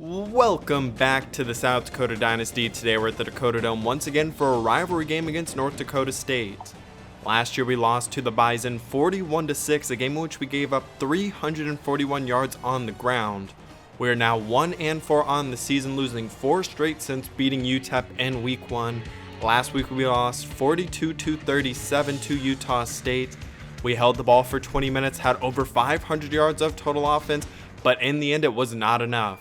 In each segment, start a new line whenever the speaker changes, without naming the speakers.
Welcome back to the South Dakota Dynasty. Today we're at the Dakota Dome once again for a rivalry game against North Dakota State. Last year we lost to the Bison 41-6, a game in which we gave up 341 yards on the ground. We are now 1-4 on the season, losing 4 straight since beating UTEP in week 1. Last week we lost 42-37 to Utah State. We held the ball for 20 minutes, had over 500 yards of total offense, but in the end it was not enough.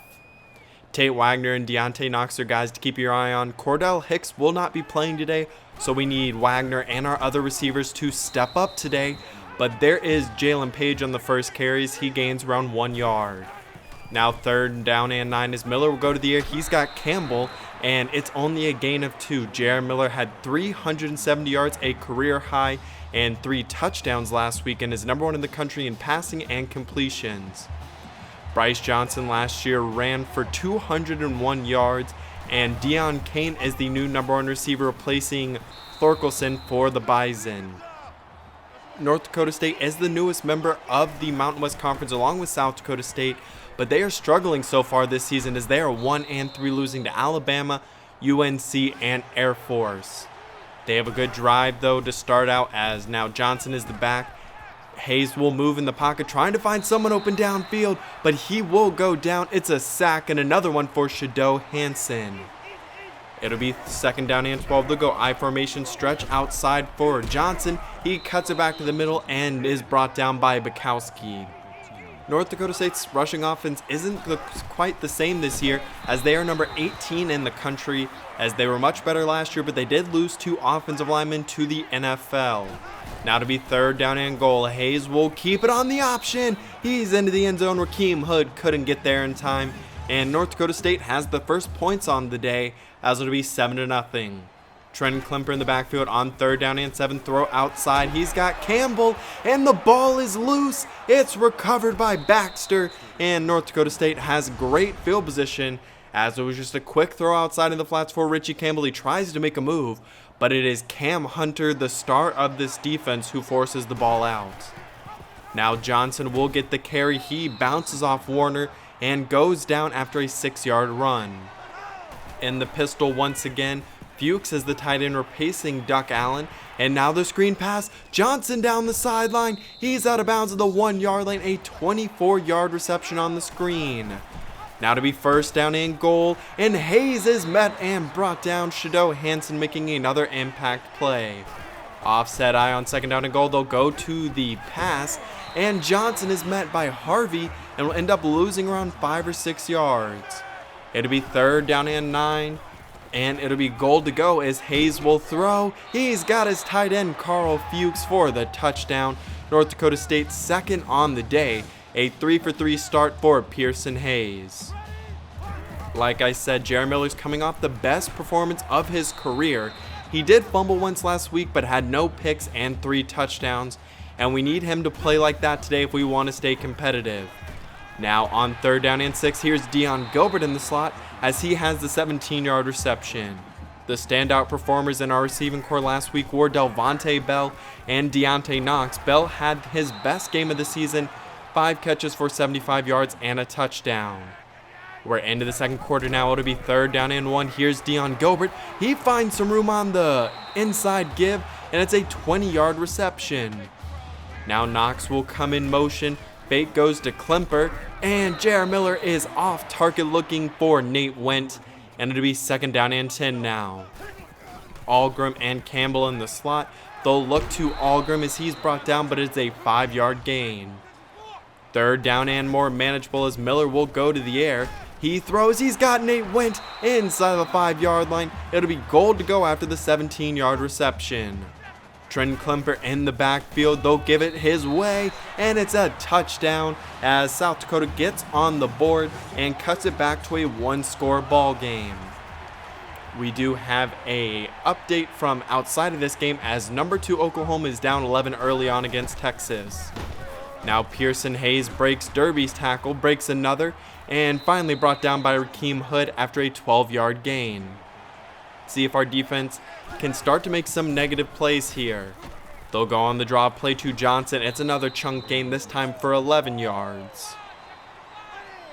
Tate Wagner and Deontay Knox are guys to keep your eye on. Cordell Hicks will not be playing today, so we need Wagner and our other receivers to step up today. But there is Jalen Page on the first carries. He gains around 1 yard. Now 3rd down and 9 as Miller will go to the air. He's got Campbell, and it's only a gain of 2. Jared Miller had 370 yards, a career high, and 3 touchdowns last week, and is #1 in the country in passing and completions. Bryce Johnson last year ran for 201 yards, and Deion Kane is the new #1 receiver, replacing Thorkelson for the Bison. North Dakota State is the newest member of the Mountain West Conference along with South Dakota State, but they are struggling so far this season as they are 1-3, losing to Alabama, UNC, and Air Force. They have a good drive though to start out, as now Johnson is the back. Hayes will move in the pocket, trying to find someone open downfield, but he will go down. It's a sack and another one for Shadow Hansen. It'll be 2nd down and 12. They'll go I formation stretch outside for Johnson. He cuts it back to the middle and is brought down by Bukowski. North Dakota State's rushing offense isn't quite the same this year, as they are number 18 in the country, as they were much better last year, but they did lose 2 offensive linemen to the NFL. Now to be 3rd down and goal. Hayes will keep it on the option. He's into the end zone. Rakeem Hood couldn't get there in time, and North Dakota State has the first points on the day, as it'll be 7-0. Trent Klemper in the backfield on 3rd down and 7. Throw outside. He's got Campbell, and the ball is loose. It's recovered by Baxter, and North Dakota State has great field position, as it was just a quick throw outside in the flats for Richie Campbell. He tries to make a move, but it is Cam Hunter, the star of this defense, who forces the ball out. Now Johnson will get the carry. He bounces off Warner and goes down after a 6-yard run. In the pistol once again, Fuchs is the tight end, replacing Duck Allen. And now the screen pass. Johnson down the sideline. He's out of bounds at the 1-yard line. A 24-yard reception on the screen. Now to be 1st down and goal, and Hayes is met and brought down. Shadow Hansen making another impact play. Offset eye on 2nd down and goal. They'll go to the pass, and Johnson is met by Harvey and will end up losing around 5 or 6 yards. It'll be 3rd down and 9, and it'll be goal to go as Hayes will throw. He's got his tight end Carl Fuchs for the touchdown. North Dakota State 2nd on the day. A 3-for-3 start for Pearson Hayes. Like I said, Jared Miller's coming off the best performance of his career. He did fumble once last week, but had no picks and 3 touchdowns, and we need him to play like that today if we want to stay competitive. Now on 3rd down and 6, here's Deion Gilbert in the slot, as he has the 17-yard reception. The standout performers in our receiving corps last week were Delvonte Bell and Deontay Knox. Bell had his best game of the season, 5 catches for 75 yards and a touchdown. We're into the 2nd quarter now. It'll be 3rd down and 1. Here's Deion Gilbert. He finds some room on the inside give, and it's a 20-yard reception. Now Knox will come in motion. Fake goes to Klemper, and Jared Miller is off target looking for Nate Wendt, and it'll be 2nd down and 10 now. Algrim and Campbell in the slot. They'll look to Algrim as he's brought down, but it's a 5-yard gain. 3rd down and more manageable as Miller will go to the air. He throws. He's got Nate Wendt inside the 5-yard line. It'll be goal to go after the 17-yard reception. Trent Klemper in the backfield. They'll give it his way, and it's a touchdown as South Dakota gets on the board and cuts it back to a 1-score ball game. We do have a update from outside of this game, as number 2 Oklahoma is down 11 early on against Texas. Now Pearson Hayes breaks Derby's tackle, breaks another, and finally brought down by Rakeem Hood after a 12-yard gain. See if our defense can start to make some negative plays here. They'll go on the draw play to Johnson. It's another chunk gain, this time for 11 yards.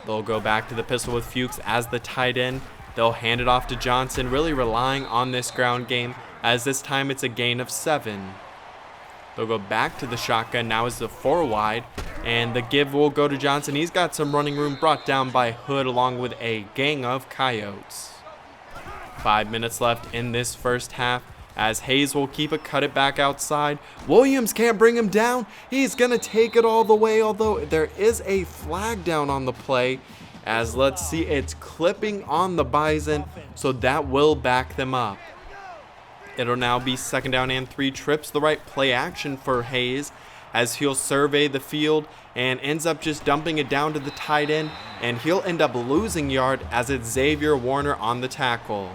They'll go back to the pistol with Fuchs as the tight end. They'll hand it off to Johnson, really relying on this ground game, as this time it's a gain of 7. They'll go back to the shotgun, now is the 4 wide, and the give will go to Johnson. He's got some running room, brought down by Hood along with a gang of Coyotes. 5 minutes left in this first half, as Hayes will keep it, cut it back outside. Williams can't bring him down. He's going to take it all the way, although there is a flag down on the play, as let's see, it's clipping on the Bison, so that will back them up. It'll now be 2nd down and 3, trips the right, play action for Hayes, as he'll survey the field and ends up just dumping it down to the tight end, and he'll end up losing yard as it's Xavier Warner on the tackle.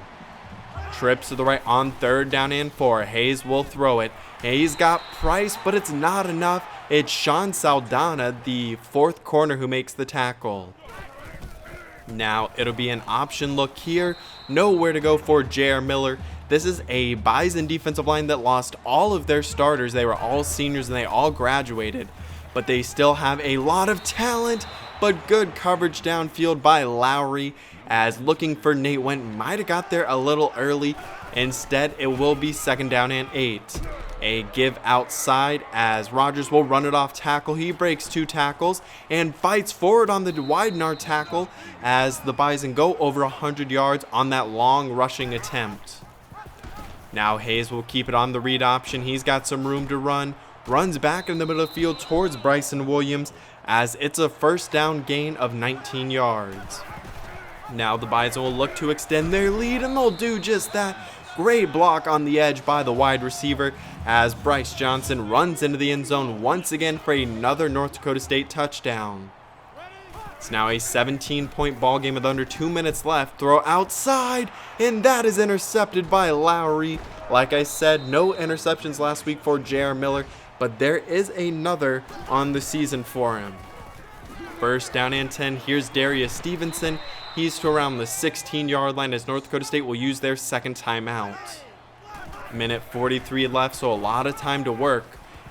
Trips to the right on 3rd down and 4. Hayes will throw it. Hayes got Price, but it's not enough. It's Sean Saldana, the 4th corner, who makes the tackle. Now it'll be an option look here. Nowhere to go for J.R. Miller. This is a Bison defensive line that lost all of their starters. They were all seniors and they all graduated. But they still have a lot of talent, but good coverage downfield by Lowry, as looking for Nate Went, might have got there a little early. Instead, it will be 2nd down and 8. A give outside as Rogers will run it off tackle. He breaks 2 tackles and fights forward on the Widenar tackle as the Bison go over 100 yards on that long rushing attempt. Now Hayes will keep it on the read option. He's got some room to run. Runs back in the middle of the field towards Bryson Williams as it's a 1st down gain of 19 yards. Now the Bison will look to extend their lead, and they'll do just that. Great block on the edge by the wide receiver as Bryce Johnson runs into the end zone once again for another North Dakota State touchdown. It's now a 17-point ball game with under 2 minutes left. Throw outside, and that is intercepted by Lowry. Like I said, no interceptions last week for J.R. Miller, but there is another on the season for him. 1st down and 10. Here's Darius Stevenson. He's to around the 16-yard line as North Dakota State will use their 2nd timeout. Minute 43 left, so a lot of time to work.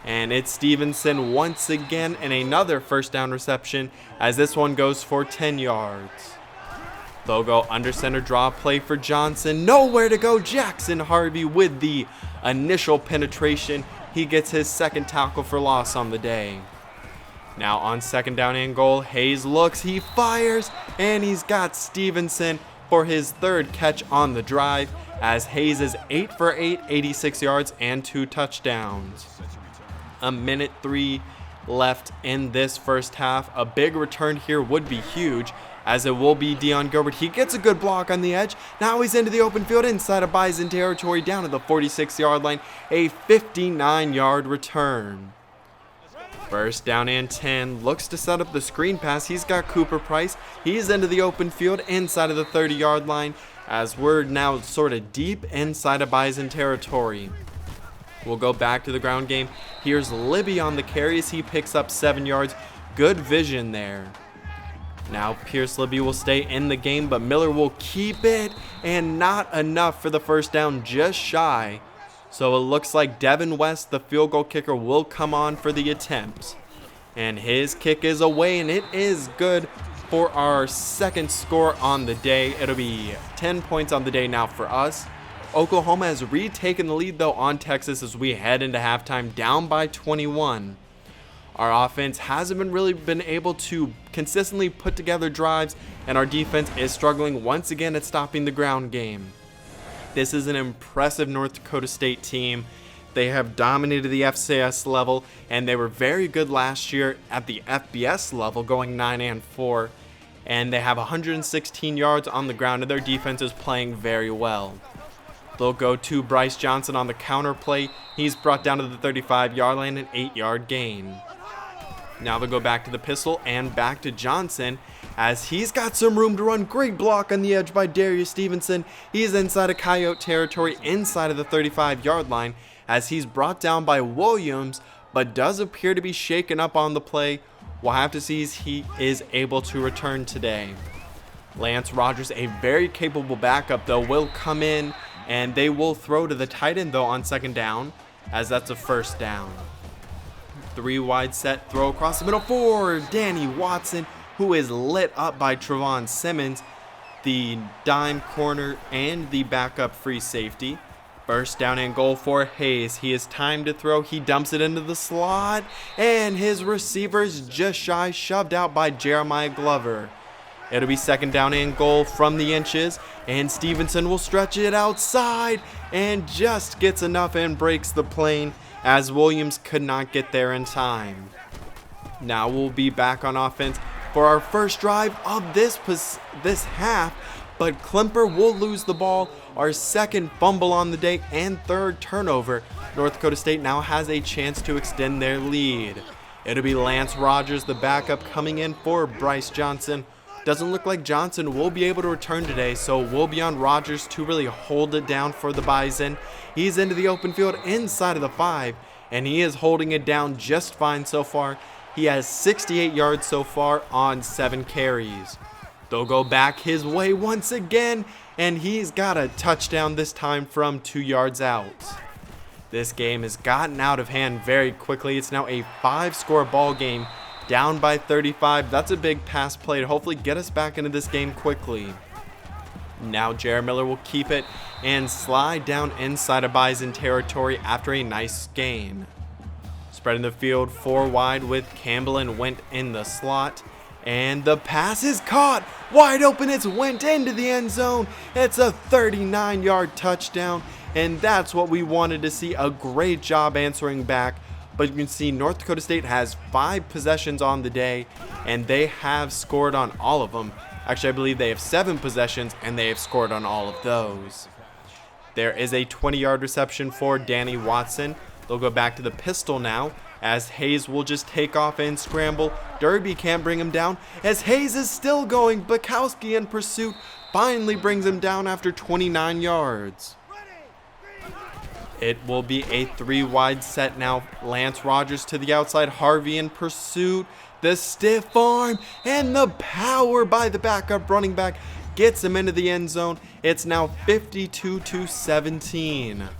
And it's Stevenson once again, and another 1st down reception as this one goes for 10 yards. They'll go under center, draw play for Johnson. Nowhere to go. Jackson Harvey with the initial penetration. He gets his 2nd tackle for loss on the day. Now on 2nd down and goal, Hayes looks, he fires, and he's got Stevenson for his 3rd catch on the drive as Hayes is 8 for 8, 86 yards and 2 touchdowns. A minute 3 left in this first half. A big return here would be huge as it will be Dion Gilbert. He gets a good block on the edge. Now he's into the open field inside of Bison territory down to the 46-yard line. A 59-yard return. 1st down and 10, looks to set up the screen pass. He's got Cooper Price. He's into the open field inside of the 30-yard line as we're now sort of deep inside of Bison territory. We'll go back to the ground game. Here's Libby on the carries. He picks up 7 yards. Good vision there. Now Pierce Libby will stay in the game, but Miller will keep it, and not enough for the 1st down, just shy. So it looks like Devin West, the field goal kicker, will come on for the attempt. And his kick is away, and it is good for our 2nd score on the day. It'll be 10 points on the day now for us. Oklahoma has retaken the lead, though, on Texas as we head into halftime down by 21. Our offense hasn't really been able to consistently put together drives, and our defense is struggling once again at stopping the ground game. This is an impressive North Dakota State team. They have dominated the FCS level, and they were very good last year at the FBS level, going 9-4. And they have 116 yards on the ground, and their defense is playing very well. They'll go to Bryce Johnson on the counter play. He's brought down to the 35-yard line, an 8-yard gain. Now they'll go back to the pistol and back to Johnson as he's got some room to run. Great block on the edge by Darius Stevenson. He's inside of Coyote territory, inside of the 35-yard line as he's brought down by Williams, but does appear to be shaken up on the play. We'll have to see if he is able to return today. Lance Rogers, a very capable backup, though, will come in, and they will throw to the tight end, though, on 2nd down, as that's a 1st down. 3 wide set, throw across the middle for Danny Watson, who is lit up by Trevon Simmons, the dime corner and the backup free safety. First down and goal for Hayes. He is timed to throw. He dumps it into the slot, and his receiver is just shy, shoved out by Jeremiah Glover. It'll be second down and goal from the inches, and Stevenson will stretch it outside and just gets enough and breaks the plane as Williams could not get there in time. Now we'll be back on offense for our first drive of this half, but Klemper will lose the ball, our second fumble on the day and third turnover. North Dakota State now has a chance to extend their lead. It'll be Lance Rogers, the backup, coming in for Bryce Johnson. Doesn't look like Johnson will be able to return today, so we'll be on Rogers to really hold it down for the Bison. He's into the open field inside of the 5, and he is holding it down just fine so far. He has 68 yards so far on 7 carries. They'll go back his way once again, and he's got a touchdown this time from 2 yards out. This game has gotten out of hand very quickly. It's now a 5-score ball game, down by 35. That's a big pass play to hopefully get us back into this game quickly. Now Jared Miller will keep it and slide down inside of Bison territory after a nice gain. Spreading the field 4 wide with Campbell and Went in the slot. And the pass is caught. Wide open, it's went into the end zone. It's a 39-yard touchdown, and that's what we wanted to see. A great job answering back. But you can see North Dakota State has 5 possessions on the day, and they have scored on all of them. Actually, I believe they have 7 possessions, and they have scored on all of those. There is a 20-yard reception for Danny Watson. They'll go back to the pistol now, as Hayes will just take off and scramble. Derby can't bring him down, as Hayes is still going. Bukowski in pursuit finally brings him down after 29 yards. It will be a 3-wide set now. Lance Rogers to the outside, Harvey in pursuit. The stiff arm and the power by the backup running back gets him into the end zone. It's now 52-17.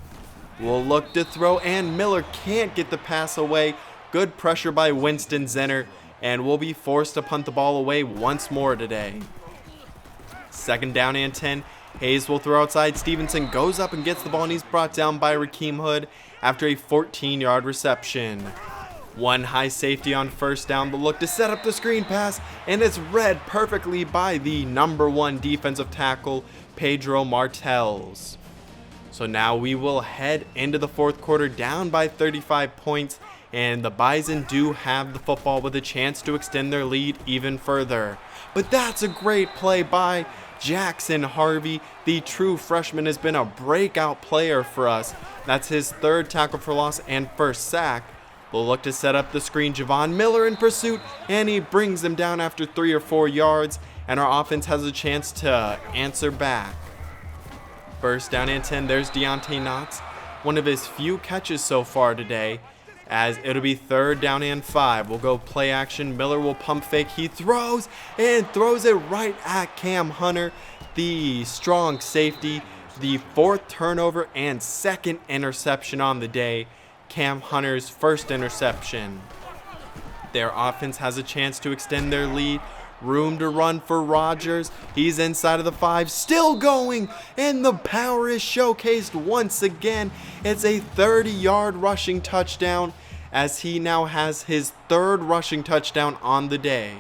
We'll look to throw, and Miller can't get the pass away. Good pressure by Winston Zenner, and we'll be forced to punt the ball away once more today. Second down and 10. Hayes will throw outside. Stevenson goes up and gets the ball, and he's brought down by Rakeem Hood after a 14-yard reception. One high safety on first down. They'll look to set up the screen pass, and it's read perfectly by the number 1 defensive tackle, Pedro Martels. So now we will head into the fourth quarter down by 35 points, and the Bison do have the football with a chance to extend their lead even further. But that's a great play by Jackson Harvey. The true freshman has been a breakout player for us. That's his 3rd tackle for loss and 1st sack. We'll look to set up the screen. Javon Miller in pursuit, and he brings them down after 3 or 4 yards, and our offense has a chance to answer back. First down and 10. There's Deontay Knotts, one of his few catches so far today, as it'll be 3rd down and 5. We'll go play action. Miller will pump fake. He throws and throws it right at Cam Hunter, the strong safety. The 4th turnover and 2nd interception on the day. Cam Hunter's 1st interception. Their offense has a chance to extend their lead. Room to run for Rogers. He's inside of the 5, still going, and the power is showcased once again. It's a 30-yard rushing touchdown, as he now has his 3rd rushing touchdown on the day.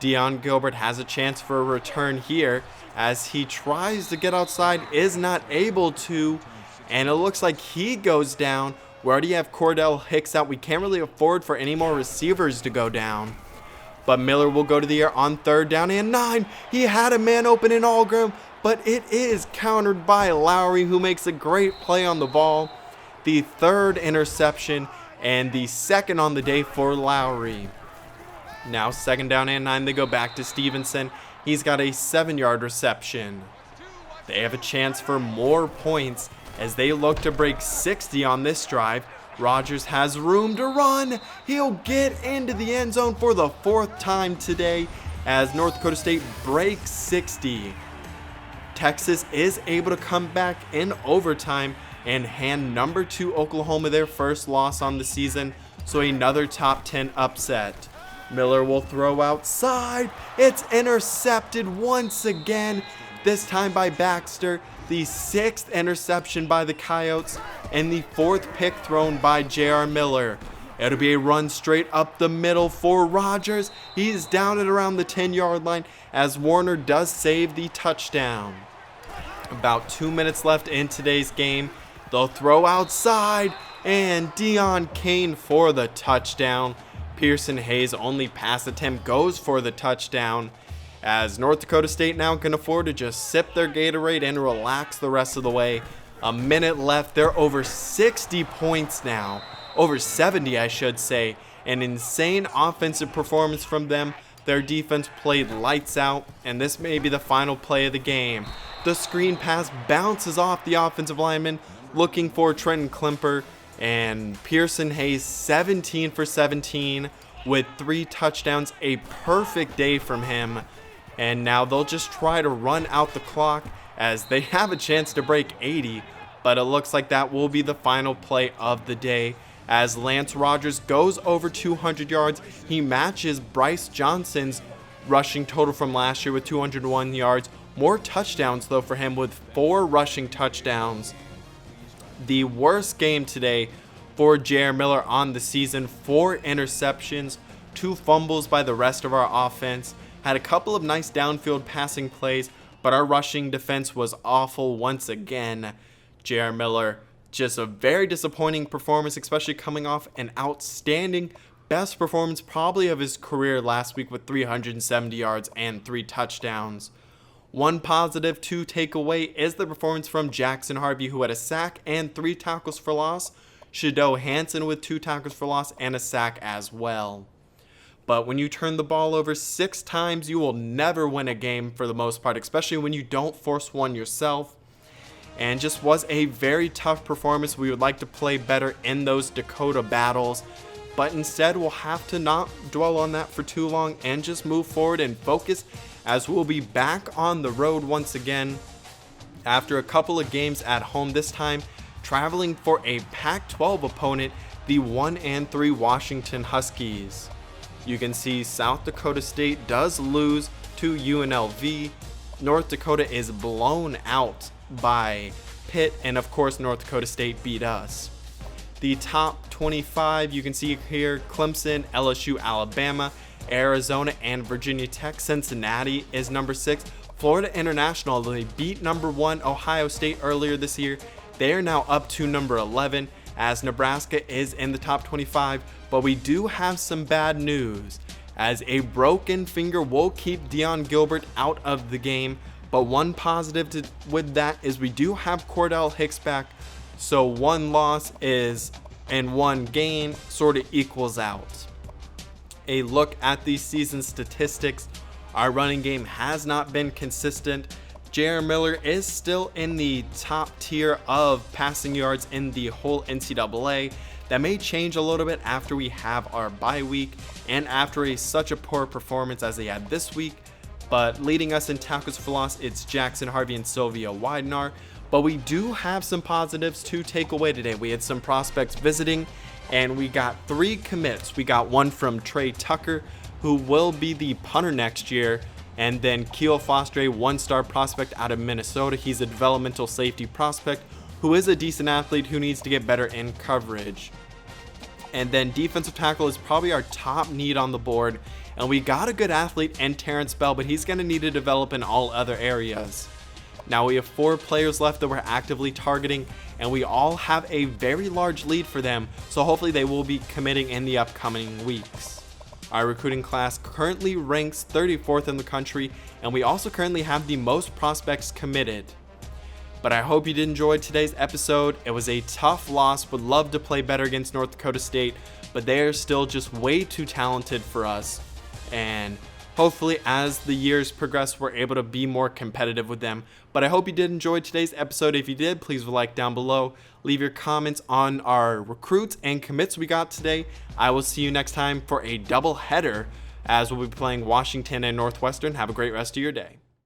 Deion Gilbert has a chance for a return here, as he tries to get outside, is not able to, and it looks like he goes down. We already have Cordell Hicks out. We can't really afford for any more receivers to go down. But Miller will go to the air on 3rd down and 9. He had a man open in Algram, but it is countered by Lowry, who makes a great play on the ball. The 3rd interception and the 2nd on the day for Lowry. Now 2nd down and 9. They go back to Stevenson. He's got a 7-yard reception. They have a chance for more points as they look to break 60 on this drive. Rogers has room to run. He'll get into the end zone for the 4th time today as North Dakota State breaks 60. Texas is able to come back in overtime and hand number 2 Oklahoma their first loss on the season, so another top 10 upset. Miller will throw outside. It's intercepted once again, this time by Baxter. The 6th interception by the Coyotes and the 4th pick thrown by J.R. Miller. It'll be a run straight up the middle for Rogers. He's down at around the 10-yard line as Warner does save the touchdown. About 2 minutes left in today's game. They'll throw outside and Dion Kane for the touchdown. Pearson Hayes' only pass attempt goes for the touchdown, as North Dakota State now can afford to just sip their Gatorade and relax the rest of the way. A minute left. They're over 60 points now. Over 70, I should say. An insane offensive performance from them. Their defense played lights out, and this may be the final play of the game. The screen pass bounces off the offensive lineman, looking for Trenton Klemper, and Pearson Hayes 17 for 17 with 3 touchdowns. A perfect day from him. And now they'll just try to run out the clock as they have a chance to break 80, but it looks like that will be the final play of the day, as Lance Rogers goes over 200 yards. He matches Bryce Johnson's rushing total from last year with 201 yards. More touchdowns though for him with 4 rushing touchdowns. The worst game today for J.R. Miller on the season. 4 interceptions, 2 fumbles by the rest of our offense. Had a couple of nice downfield passing plays, but our rushing defense was awful once again. J.R. Miller, just a very disappointing performance, especially coming off an outstanding best performance probably of his career last week with 370 yards and 3 touchdowns. One positive to take away is the performance from Jackson Harvey, who had a sack and 3 tackles for loss. Shado Hansen with 2 tackles for loss and a sack as well. But when you turn the ball over 6 times, you will never win a game for the most part, especially when you don't force one yourself. And just was a very tough performance. We would like to play better in those Dakota battles, but instead we'll have to not dwell on that for too long and just move forward and focus, as we'll be back on the road once again after a couple of games at home, this time traveling for a Pac-12 opponent, the 1-3 Washington Huskies. You can see South Dakota State does lose to UNLV. North Dakota is blown out by Pitt, and of course North Dakota State beat us. The top 25, you can see here, Clemson, LSU, Alabama, Arizona, and Virginia Tech. Cincinnati is number 6. Florida International, they beat number 1 Ohio State earlier this year. They are now up to number 11, as Nebraska is in the top 25. But we do have some bad news, as a broken finger will keep Dion Gilbert out of the game. But one positive with that is we do have Cordell Hicks back, so 1 loss is and 1 gain sort of equals out. A look at the season statistics. Our running game has not been consistent. J.R. Miller is still in the top tier of passing yards in the whole NCAA. That may change a little bit after we have our bye week and after such a poor performance as they had this week. But leading us in tackles for loss, it's Jackson Harvey and Sylvia Widenar. But we do have some positives to take away today. We had some prospects visiting, and we got 3 commits. We got one from Trey Tucker, who will be the punter next year, and then Keel Foster, a 1-star prospect out of Minnesota. He's a developmental safety prospect who is a decent athlete who needs to get better in coverage. And then defensive tackle is probably our top need on the board, and we got a good athlete in Terrence Bell, but he's going to need to develop in all other areas. Now we have 4 players left that we're actively targeting, and we all have a very large lead for them, so hopefully they will be committing in the upcoming weeks. Our recruiting class currently ranks 34th in the country, and we also currently have the most prospects committed. But I hope you did enjoy today's episode. It was a tough loss. Would love to play better against North Dakota State, but they are still just way too talented for us. And hopefully as the years progress, we're able to be more competitive with them. But I hope you did enjoy today's episode. If you did, please like down below. Leave your comments on our recruits and commits we got today. I will see you next time for a double header, as we'll be playing Washington and Northwestern. Have a great rest of your day.